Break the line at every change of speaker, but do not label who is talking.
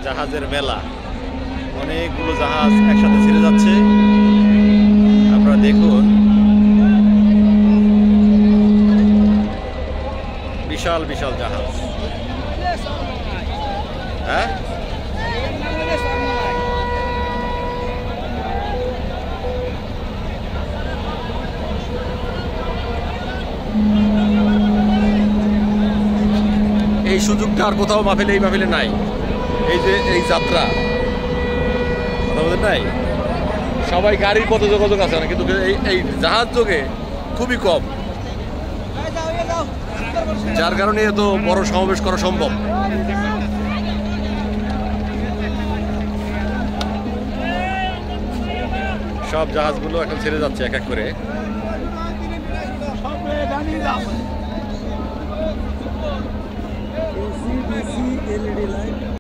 জাহাজের মেলা, অনেকগুলো জাহাজ একসাথে ছেড়ে যাচ্ছে। আপনারা দেখুন, বিশাল বিশাল জাহাজ। হ্যাঁ, এই সুযোগটা আর কোথাও মাহফিলে, এই মাহফিলে নাই। এই যে এই যাত্রা নাই, সবাই গাড়ির পথে যোগাযোগ আছে না, কিন্তু এই জাহাজ যোগে খুবই কম, যার কারণে এত বড় সমাবেশ করা সম্ভব। সব জাহাজগুলো এখন ছেড়ে যাচ্ছে এক এক করে। LED light.